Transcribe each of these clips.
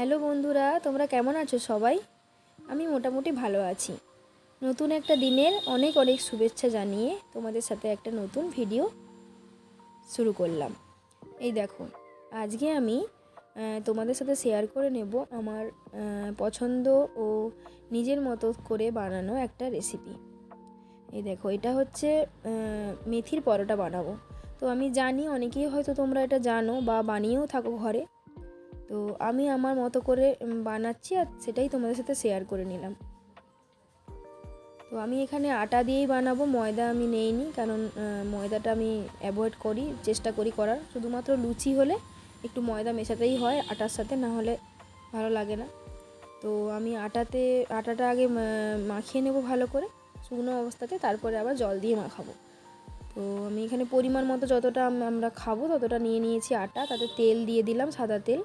Hello বন্ধুরা, তোমরা কেমন আছো সবাই? আমি মোটামুটি ভালো আছি। নতুন একটা দিনের অনেক অনেক শুভেচ্ছা জানিয়ে তোমাদের সাথে একটা নতুন ভিডিও শুরু করলাম। এই দেখো, আজকে আমি তোমাদের সাথে শেয়ার করে নেব আমার পছন্দ ও নিজের মতো করে বানানো একটা রেসিপি। এই দেখো, এটা হচ্ছে মেথির পরোটা বানাবো। তো আমি জানি অনেকেই হয়তো তোমরা এটা জানো বা বানিয়েও থাকো ঘরে। তো আমি আমার মতো করে বানাচ্ছি আর সেটাই তোমাদের সাথে শেয়ার করে নিলাম। তো আমি এখানে আটা দিয়েই বানাবো, ময়দা আমি নেইনি, কারণ ময়দাটা আমি অ্যাভয়েড করি, চেষ্টা করি করার। শুধুমাত্র লুচি হলে একটু ময়দা মেশাতেই হয় আটার সাথে, না হলে ভালো লাগে না। তো আমি আটাটা আগে মাখিয়ে নেব ভালো করে শুকনো অবস্থাতে, তারপরে আবার জল দিয়ে মাখাবো। তো আমি এখানে পরিমাণ মতো যতটা আমরা খাবো ততটা নিয়ে নিয়েছি আটা, তাতে তেল দিয়ে দিলাম, সাদা তেল।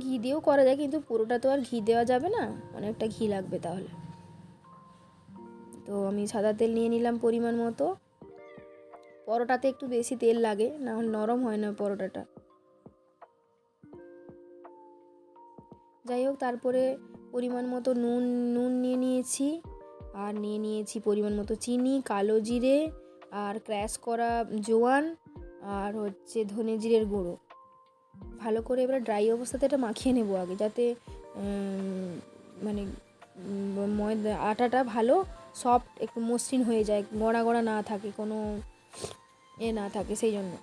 ঘি দিয়েও করা যায়, কিন্তু পুরোটা তো আর ঘি দেওয়া যাবে না, অনেকটা ঘি লাগবে তাহলে। তো আমি সাদা তেল নিয়ে নিলাম পরিমাণ মতো। পরোটাতে একটু বেশি তেল লাগে, না হলে নরম হয় না পরোটাটা। যাই হোক, তারপরে পরিমাণ মতো নুন নিয়ে নিয়েছি, আর নিয়ে নিয়েছি পরিমাণ মতো চিনি, কালো জিরে, আর ক্র্যাশ করা জোয়ান, আর হচ্ছে ধনে জিরের গুঁড়ো। ভালো করে এবার ড্রাই অবস্থাতে এটা মাখিয়ে নেব আগে, যাতে মানে ময়দা আটাটা ভালো সফট একটু মসৃণ হয়ে যায়, গড়া গড়া না থাকে, কোনো না থাকে, সেই জন্য।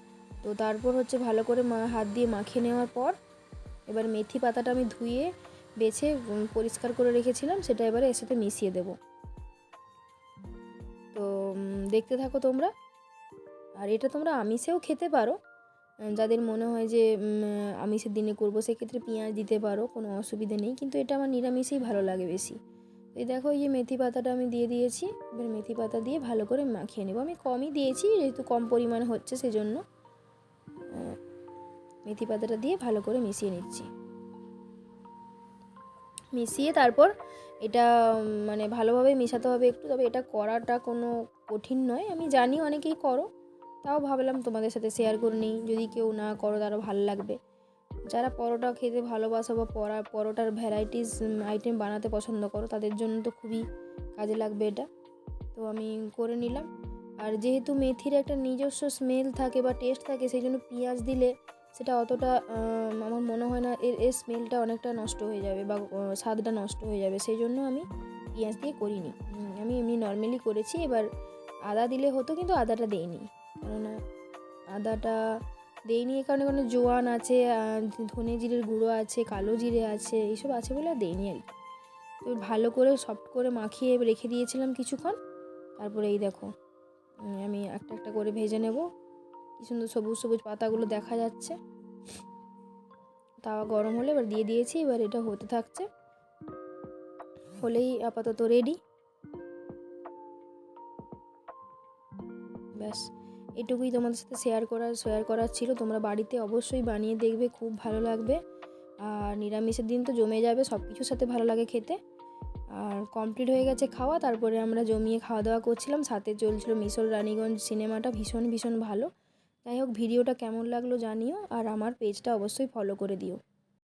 তো তারপর হচ্ছে ভালো করে হাত দিয়ে মাখিয়ে নেওয়ার পর এবার মেথি পাতাটা আমি ধুয়ে বেছে পরিষ্কার করে রেখেছিলাম, সেটা এবারে এর সাথে মিশিয়ে দেব। তো দেখতে থাকো তোমরা। আর এটা তোমরা আমিষেও খেতে পারো, যাদের মনে হয় যে আমিষের দিনে করবো, সেক্ষেত্রে পেঁয়াজ দিতে পারো, কোনো অসুবিধে নেই, কিন্তু এটা আমার নিরামিষেই ভালো লাগে বেশি। এই দেখো, এই যে মেথি পাতাটা আমি দিয়ে দিয়েছি, এবার মেথি পাতা দিয়ে ভালো করে মাখিয়ে নেব। আমি কমই দিয়েছি, যেহেতু কম পরিমাণে হচ্ছে সেজন্য মেথি পাতাটা দিয়ে ভালো করে মিশিয়ে নিচ্ছি। মিশিয়ে তারপর এটা মানে ভালোভাবে মেশাতে হবে একটু, তবে এটা করাটা কোনো কঠিন নয়, আমি জানি অনেকেই করো, তাও ভাবলাম তোমাদের সাথে শেয়ার করে নিই, যদি কেউ না করো তারও ভালো লাগবে। যারা পরোটা খেতে ভালোবাসো বা পরোটার ভ্যারাইটিস আইটেম বানাতে পছন্দ করো, তাদের জন্য তো খুবই কাজে লাগবে এটা। তো আমি করে নিলাম। আর যেহেতু মেথির একটা নিজস্ব স্মেল থাকে বা টেস্ট থাকে, সেই জন্য পেঁয়াজ দিলে সেটা অতটা আমার মনে হয় না, এর স্মেলটা অনেকটা নষ্ট হয়ে যাবে বা স্বাদটা নষ্ট হয়ে যাবে, সেই জন্য আমি পেঁয়াজ দিয়ে করিনি। আমি এমনি নর্মালি করেছি। এবার আদা দিলে হতো, কিন্তু আদাটা দেইনি, কেননা আদাটা দেইনি এই কারণে জোয়ান আছে, ধনে জিরের গুঁড়ো আছে, কালো জিরে আছে, এইসব আছে বলে আর দেইনি আর কি। তো ভালো করে সফট করে মাখিয়ে রেখে দিয়েছিলাম কিছুক্ষণ। তারপরে এই দেখো, আমি একটা একটা করে ভেজে নেব। কি সুন্দর সবুজ সবুজ পাতাগুলো দেখা যাচ্ছে। তাওয়া গরম হলে এবার দিয়ে দিয়েছি, এবার এটা হতে থাকছে, হলেই আপাতত রেডি। ব্যাস, এটুকুই তোমাদের সাথে শেয়ার করার ছিল। তোমরা বাড়িতে অবশ্যই বানিয়ে দেখবে, খুব ভালো লাগবে। আর নিরামিষের দিন তো জমে যাবে, সব কিছুর সাথে ভালো লাগে খেতে। আর কমপ্লিট হয়ে গেছে খাওয়া, তারপরে আমরা জমিয়ে খাওয়া দাওয়া করছিলাম, সাথে চলছিল মিশর রানীগঞ্জ সিনেমাটা, ভীষণ ভীষণ ভালো। যাই হোক, ভিডিওটা কেমন লাগলো জানিও, আর আমার পেজটা অবশ্যই ফলো করে দিও।